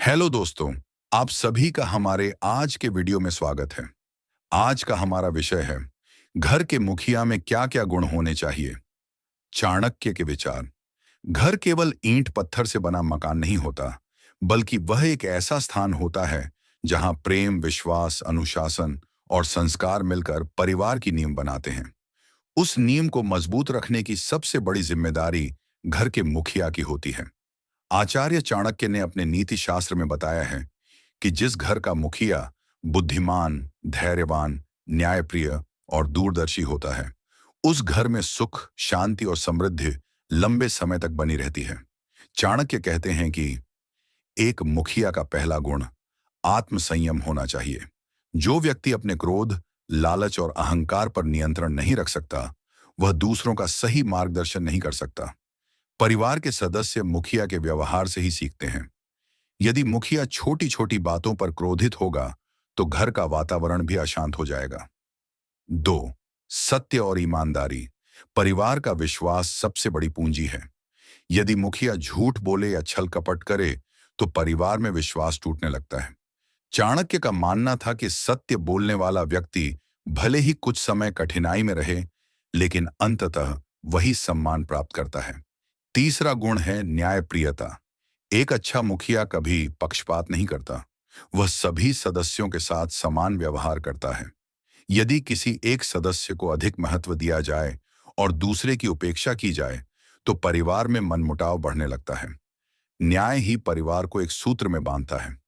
Hello दोस्तों, आप सभी का हमारे आज के वीडियो में स्वागत है। आज का हमारा विषय है घर के मुखिया में क्या-क्या गुण होने चाहिए। चाणक्य के विचार। घर केवल ईंट पत्थर से बना मकान नहीं होता, बल्कि वह एक ऐसा स्थान होता है जहां प्रेम, विश्वास, अनुशासन और संस्कार मिलकर परिवार की नींव बनाते हैं। उस नींव को मजबूत रखने की सबसे बड़ी जिम्मेदारी घर के मुखिया की होती है। आचार्य चाणक्य ने अपने नीति शास्त्र में बताया है कि जिस घर का मुखिया बुद्धिमान, धैर्यवान, न्यायप्रिय और दूरदर्शी होता है, उस घर में सुख, शांति और समृद्धि लंबे समय तक बनी रहती है। चाणक्य कहते हैं कि एक मुखिया का पहला गुण आत्मसंयम होना चाहिए। जो व्यक्ति अपने क्रोध, लालच और अहंकार पर नियंत्रण नहीं रख सकता, वह दूसरों का सही मार्गदर्शन नहीं कर सकता। परिवार के सदस्य मुखिया के व्यवहार से ही सीखते हैं। यदि मुखिया छोटी छोटी बातों पर क्रोधित होगा, तो घर का वातावरण भी अशांत हो जाएगा। 2. सत्य और ईमानदारी। परिवार का विश्वास सबसे बड़ी पूंजी है। यदि मुखिया झूठ बोले या छल कपट करे, तो परिवार में विश्वास टूटने लगता है। चाणक्य का मानना था कि सत्य बोलने वाला व्यक्ति भले ही कुछ समय कठिनाई में रहे, लेकिन अंततः वही सम्मान प्राप्त करता है। तीसरा गुण है न्यायप्रियता। एक अच्छा मुखिया कभी पक्षपात नहीं करता। वह सभी सदस्यों के साथ समान व्यवहार करता है। यदि किसी एक सदस्य को अधिक महत्व दिया जाए और दूसरे की उपेक्षा की जाए, तो परिवार में मनमुटाव बढ़ने लगता है। न्याय ही परिवार को एक सूत्र में बांधता है।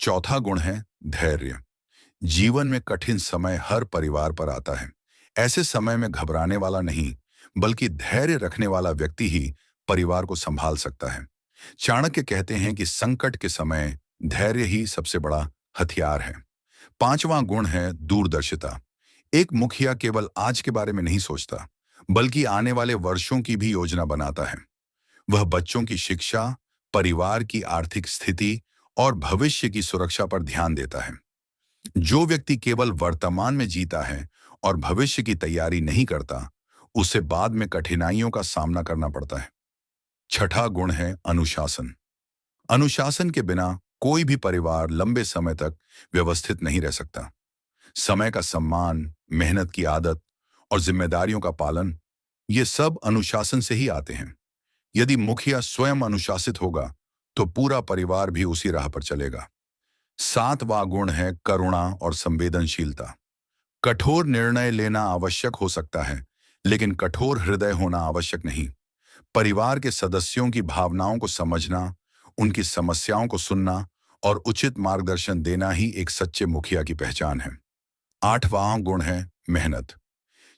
चौथा गुण है धैर्य। जीवन में कठिन समय हर परिवार पर आता है। ऐसे समय में घबराने वाला नहीं, बल्कि धैर्य रखने वाला व्यक्ति ही परिवार को संभाल सकता है। चाणक्य कहते हैं कि संकट के समय धैर्य ही सबसे बड़ा हथियार है। पांचवां गुण है दूरदर्शिता। एक मुखिया केवल आज के बारे में नहीं सोचता, बल्कि आने वाले वर्षों की भी योजना बनाता है। वह बच्चों की शिक्षा, परिवार की आर्थिक स्थिति और भविष्य की सुरक्षा पर ध्यान देता है। जो व्यक्ति केवल वर्तमान में जीता है और भविष्य की तैयारी नहीं करता, उसे बाद में कठिनाइयों का सामना करना पड़ता है। छठा गुण है अनुशासन। अनुशासन के बिना कोई भी परिवार लंबे समय तक व्यवस्थित नहीं रह सकता। समय का सम्मान, मेहनत की आदत और जिम्मेदारियों का पालन, ये सब अनुशासन से ही आते हैं। यदि मुखिया स्वयं अनुशासित होगा, तो पूरा परिवार भी उसी राह पर चलेगा। सातवां गुण है करुणा और संवेदनशीलता। कठोर निर्णय लेना आवश्यक हो सकता है, लेकिन कठोर हृदय होना आवश्यक नहीं। परिवार के सदस्यों की भावनाओं को समझना, उनकी समस्याओं को सुनना और उचित मार्गदर्शन देना ही एक सच्चे मुखिया की पहचान है। आठवां गुण है मेहनत।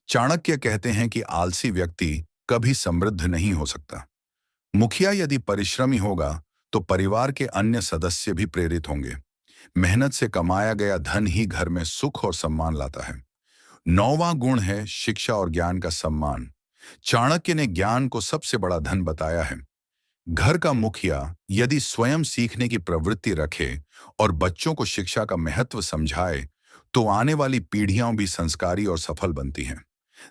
चाणक्य कहते हैं कि आलसी व्यक्ति कभी समृद्ध नहीं हो सकता। मुखिया यदि परिश्रमी होगा, तो परिवार के अन्य सदस्य भी प्रेरित होंगे। मेहनत से कमाया गया धन ही घर में सुख और सम्मान लाता है। नौवां गुण है शिक्षा और ज्ञान का सम्मान। चाणक्य ने ज्ञान को सबसे बड़ा धन बताया है। घर का मुखिया यदि स्वयं सीखने की प्रवृत्ति रखे और बच्चों को शिक्षा का महत्व समझाए, तो आने वाली पीढ़ियां भी संस्कारी और सफल बनती हैं।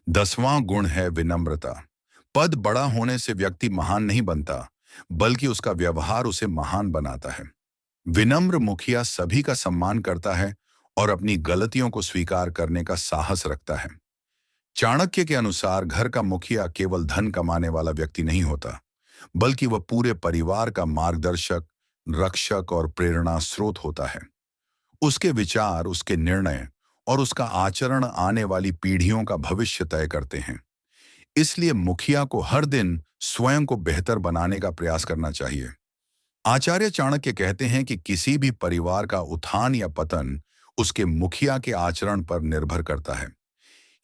10वां गुण है विनम्रता। पद बड़ा होने से व्यक्ति महान नहीं बनता, बल्कि उसका व्यवहार उसे महान बनाता है। विनम्र मुखिया सभी का सम्मान करता है और अपनी गलतियों को स्वीकार करने का साहस रखता है। चाणक्य के अनुसार घर का मुखिया केवल धन कमाने वाला व्यक्ति नहीं होता, बल्कि वह पूरे परिवार का मार्गदर्शक, रक्षक और प्रेरणा स्रोत होता है। उसके विचार, उसके निर्णय और उसका आचरण आने वाली पीढ़ियों का भविष्य तय करते हैं। इसलिए मुखिया को हर दिन स्वयं को बेहतर बनाने का प्रयास करना चाहिए। आचार्य चाणक्य कहते हैं कि किसी भी परिवार का उत्थान या पतन उसके मुखिया के आचरण पर निर्भर करता है।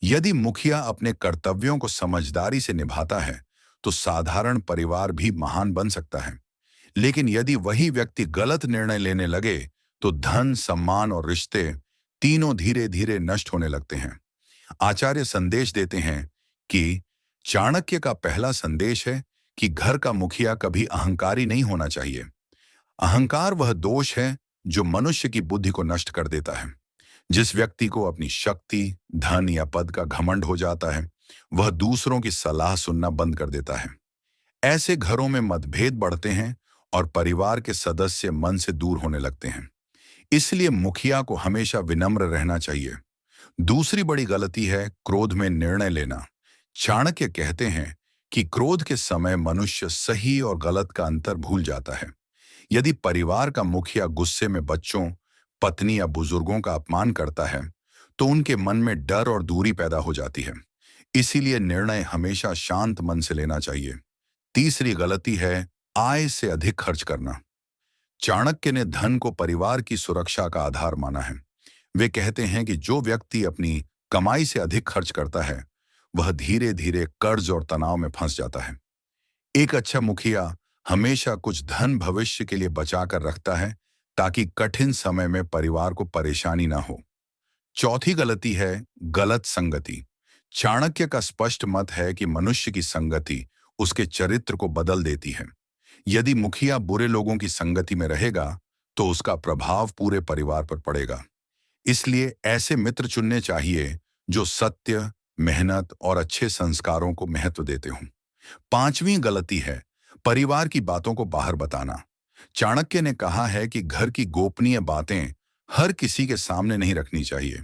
यदि मुखिया अपने कर्तव्यों को समझदारी से निभाता है, तो साधारण परिवार भी महान बन सकता है। लेकिन यदि वही व्यक्ति गलत निर्णय लेने लगे, तो धन, सम्मान और रिश्ते तीनों धीरे धीरे नष्ट होने लगते हैं। आचार्य संदेश देते हैं कि चाणक्य का पहला संदेश है कि घर का मुखिया कभी अहंकारी नहीं होना चाहिए। अहंकार वह दोष है जो मनुष्य की बुद्धि को नष्ट कर देता है। जिस व्यक्ति को अपनी शक्ति, धन या पद का घमंड हो जाता है, वह दूसरों की सलाह सुनना बंद कर देता है। ऐसे घरों में मतभेद बढ़ते हैं और परिवार के सदस्य मन से दूर होने लगते हैं। इसलिए मुखिया को हमेशा विनम्र रहना चाहिए। दूसरी बड़ी गलती है क्रोध में निर्णय लेना। चाणक्य कहते हैं कि क्रोध के समय मनुष्य सही और गलत का अंतर भूल जाता है। यदि परिवार का मुखिया गुस्से में बच्चों, पत्नी या बुजुर्गों का अपमान करता है, तो उनके मन में डर और दूरी पैदा हो जाती है। इसीलिए निर्णय हमेशा शांत मन से लेना चाहिए। तीसरी गलती है आय से अधिक खर्च करना। चाणक्य ने धन को परिवार की सुरक्षा का आधार माना है। वे कहते हैं कि जो व्यक्ति अपनी कमाई से अधिक खर्च करता है, वह धीरे धीरे कर्ज और तनाव में फंस जाता है। एक अच्छा मुखिया हमेशा कुछ धन भविष्य के लिए बचाकर रखता है, ताकि कठिन समय में परिवार को परेशानी ना हो। चौथी गलती है गलत संगति। चाणक्य का स्पष्ट मत है कि मनुष्य की संगति उसके चरित्र को बदल देती है। यदि मुखिया बुरे लोगों की संगति में रहेगा, तो उसका प्रभाव पूरे परिवार पर पड़ेगा। इसलिए ऐसे मित्र चुनने चाहिए जो सत्य, मेहनत और अच्छे संस्कारों को महत्व देते हों। पांचवी गलती है परिवार की बातों को बाहर बताना। चाणक्य ने कहा है कि घर की गोपनीय बातें हर किसी के सामने नहीं रखनी चाहिए।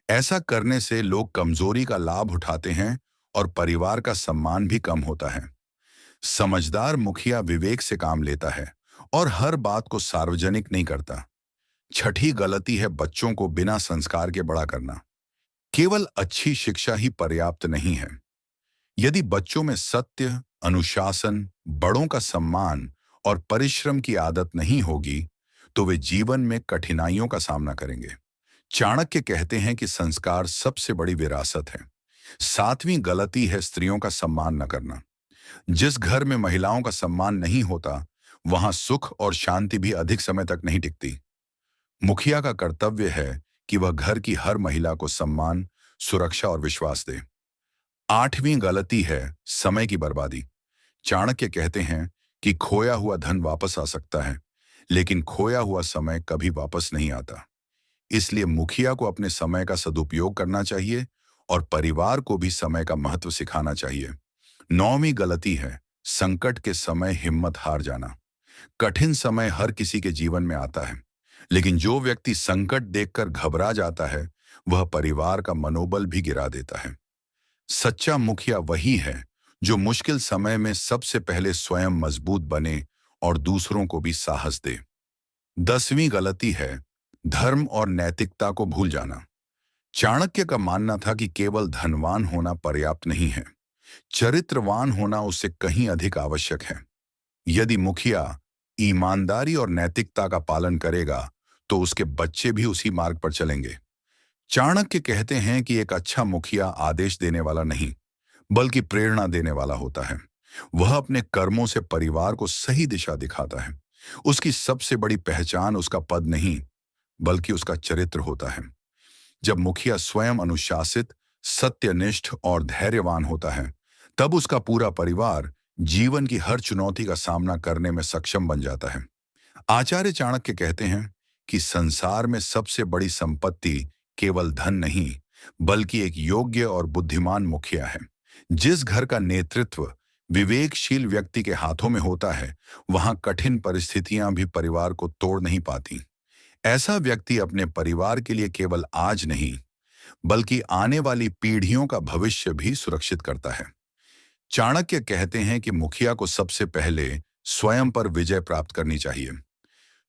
ऐसा करने से लोग कमजोरी का लाभ उठाते हैं और परिवार का सम्मान भी कम होता है। समझदार मुखिया विवेक से काम लेता है और हर बात को सार्वजनिक नहीं करता। छठी गलती है बच्चों को बिना संस्कार के बड़ा करना। केवल अच्छी शिक्षा ही पर्याप्त नहीं है। यदि बच्चों में सत्य, अनुशासन, बड़ों का सम्मान और परिश्रम की आदत नहीं होगी, तो वे जीवन में कठिनाइयों का सामना करेंगे। चाणक्य कहते हैं कि संस्कार सबसे बड़ी विरासत है। सातवीं गलती है स्त्रियों का सम्मान न करना। जिस घर में महिलाओं का सम्मान नहीं होता, वहां सुख और शांति भी अधिक समय तक नहीं टिकती। मुखिया का कर्तव्य है कि वह घर की हर महिला को सम्मान, सुरक्षा और विश्वास दे। आठवीं गलती है समय की बर्बादी। चाणक्य कहते हैं कि खोया हुआ धन वापस आ सकता है, लेकिन खोया हुआ समय कभी वापस नहीं आता। इसलिए मुखिया को अपने समय का सदुपयोग करना चाहिए और परिवार को भी समय का महत्व सिखाना चाहिए। नौवीं गलती है संकट के समय हिम्मत हार जाना। कठिन समय हर किसी के जीवन में आता है, लेकिन जो व्यक्ति संकट देखकर घबरा जाता है, वह परिवार का मनोबल भी गिरा देता है। सच्चा मुखिया वही है जो मुश्किल समय में सबसे पहले स्वयं मजबूत बने और दूसरों को भी साहस दे। 10वीं गलती है धर्म और नैतिकता को भूल जाना। चाणक्य का मानना था कि केवल धनवान होना पर्याप्त नहीं है, चरित्रवान होना उससे कहीं अधिक आवश्यक है। यदि मुखिया ईमानदारी और नैतिकता का पालन करेगा, तो उसके बच्चे भी उसी मार्ग पर चलेंगे। चाणक्य कहते हैं कि एक अच्छा मुखिया आदेश देने वाला नहीं, बल्कि प्रेरणा देने वाला होता है। वह अपने कर्मों से परिवार को सही दिशा दिखाता है। उसकी सबसे बड़ी पहचान उसका पद नहीं, बल्कि उसका चरित्र होता है। जब मुखिया स्वयं अनुशासित, सत्यनिष्ठ और धैर्यवान होता है, तब उसका पूरा परिवार जीवन की हर चुनौती का सामना करने में सक्षम बन जाता है। आचार्य चाणक्य कहते हैं कि संसार में सबसे बड़ी संपत्ति केवल धन नहीं, बल्कि एक योग्य और बुद्धिमान मुखिया है। जिस घर का नेतृत्व विवेकशील व्यक्ति के हाथों में होता है, वहां कठिन परिस्थितियां भी परिवार को तोड़ नहीं पाती। ऐसा व्यक्ति अपने परिवार के लिए केवल आज नहीं, बल्कि आने वाली पीढ़ियों का भविष्य भी सुरक्षित करता है। चाणक्य कहते हैं कि मुखिया को सबसे पहले स्वयं पर विजय प्राप्त करनी चाहिए।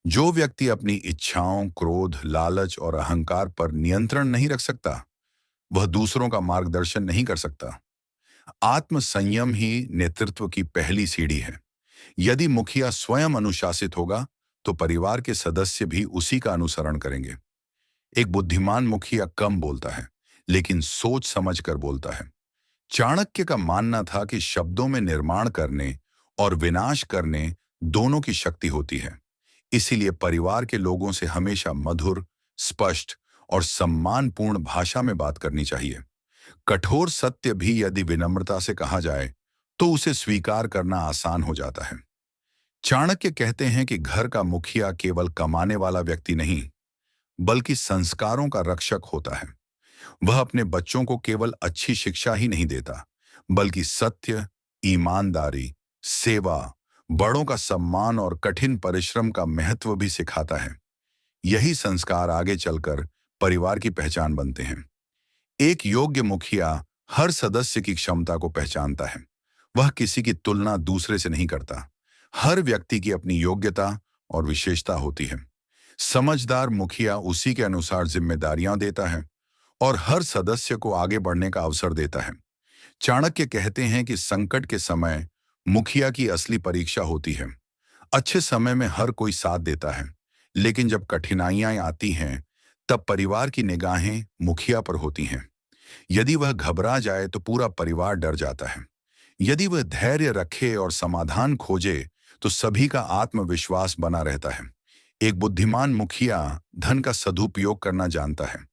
जो व्यक्ति अपनी इच्छाओं, क्रोध, लालच और अहंकार पर नियंत्रण नहीं रख सकता, वह दूसरों का मार्गदर्शन नहीं कर सकता। आत्म संयम ही नेतृत्व की पहली सीढ़ी है। यदि मुखिया स्वयं अनुशासित होगा, तो परिवार के सदस्य भी उसी का अनुसरण करेंगे। एक बुद्धिमान मुखिया कम बोलता है, लेकिन सोच समझकर बोलता है। चाणक्य का मानना था कि शब्दों में निर्माण करने और विनाश करने दोनों की शक्ति होती है। इसीलिए परिवार के लोगों से हमेशा मधुर, स्पष्ट और सम्मानपूर्ण भाषा में बात करनी चाहिए। कठोर सत्य भी यदि विनम्रता से कहा जाए, तो उसे स्वीकार करना आसान हो जाता है। चाणक्य कहते हैं कि घर का मुखिया केवल कमाने वाला व्यक्ति नहीं, बल्कि संस्कारों का रक्षक होता है। वह अपने बच्चों को केवल अच्छी शिक्षा ही नहीं देता, बल्कि सत्य, ईमानदारी, सेवा, बड़ों का सम्मान और कठिन परिश्रम का महत्व भी सिखाता है। यही संस्कार आगे चलकर परिवार की पहचान बनते हैं। एक योग्य मुखिया हर सदस्य की क्षमता को पहचानता है। वह किसी की तुलना दूसरे से नहीं करता। हर व्यक्ति की अपनी योग्यता और विशेषता होती है। समझदार मुखिया उसी के अनुसार जिम्मेदारियां देता है और हर सदस्य को आगे बढ़ने का अवसर देता है। चाणक्य कहते हैं कि संकट के समय मुखिया की असली परीक्षा होती है। अच्छे समय में हर कोई साथ देता है, लेकिन जब कठिनाइयां आती हैं, तब परिवार की निगाहें मुखिया पर होती हैं। यदि वह घबरा जाए तो पूरा परिवार डर जाता है। यदि वह धैर्य रखे और समाधान खोजे तो सभी का आत्मविश्वास बना रहता है। एक बुद्धिमान मुखिया धन का सदुपयोग करना जानता है।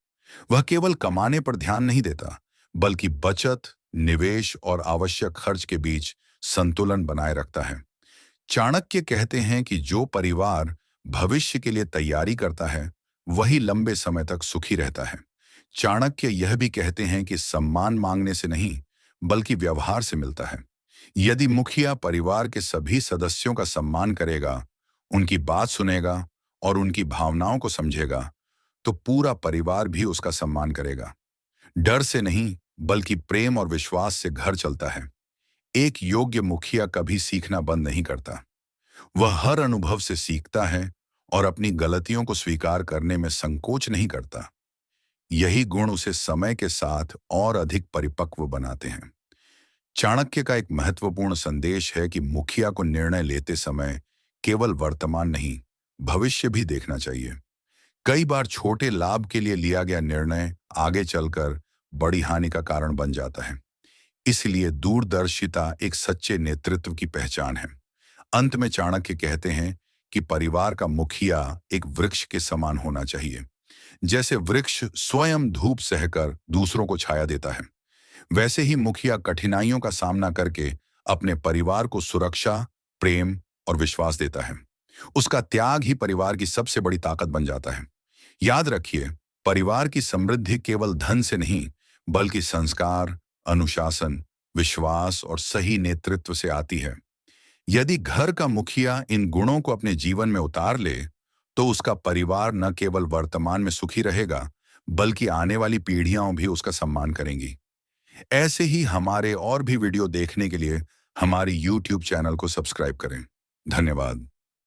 वह केवल कमाने पर ध्यान नहीं देता, बल्कि बचत, निवेश और आवश्यक खर्च के बीच संतुलन बनाए रखता है। चाणक्य कहते हैं कि जो परिवार भविष्य के लिए तैयारी करता है, वही लंबे समय तक सुखी रहता है। चाणक्य यह भी कहते हैं कि सम्मान मांगने से नहीं, बल्कि व्यवहार से मिलता है। यदि मुखिया परिवार के सभी सदस्यों का सम्मान करेगा, उनकी बात सुनेगा और उनकी भावनाओं को समझेगा, तो पूरा परिवार भी उसका सम्मान करेगा। डर से नहीं, बल्कि प्रेम और विश्वास से घर चलता है। एक योग्य मुखिया कभी सीखना बंद नहीं करता। वह हर अनुभव से सीखता है और अपनी गलतियों को स्वीकार करने में संकोच नहीं करता। यही गुण उसे समय के साथ और अधिक परिपक्व बनाते हैं। चाणक्य का एक महत्वपूर्ण संदेश है कि मुखिया को निर्णय लेते समय केवल वर्तमान नहीं, भविष्य भी देखना चाहिए। कई बार छोटे लाभ के लिए लिया गया निर्णय आगे चलकर बड़ी हानि का कारण बन जाता है। इसलिए दूरदर्शिता एक सच्चे नेतृत्व की पहचान है। अंत में चाणक्य कहते हैं कि परिवार का मुखिया एक वृक्ष के समान होना चाहिए। जैसे वृक्ष स्वयं धूप सहकर दूसरों को छाया देता है, वैसे ही मुखिया कठिनाइयों का सामना करके अपने परिवार को सुरक्षा, प्रेम और विश्वास देता है। उसका त्याग ही परिवार की सबसे बड़ी ताकत बन जाता है। याद रखिए, परिवार की समृद्धि केवल धन से नहीं, बल्कि संस्कार, अनुशासन, विश्वास और सही नेतृत्व से आती है। यदि घर का मुखिया इन गुणों को अपने जीवन में उतार ले, तो उसका परिवार न केवल वर्तमान में सुखी रहेगा, बल्कि आने वाली पीढ़ियां भी उसका सम्मान करेंगी। ऐसे ही हमारे और भी वीडियो देखने के लिए हमारी YouTube चैनल को सब्सक्राइब करें। धन्यवाद।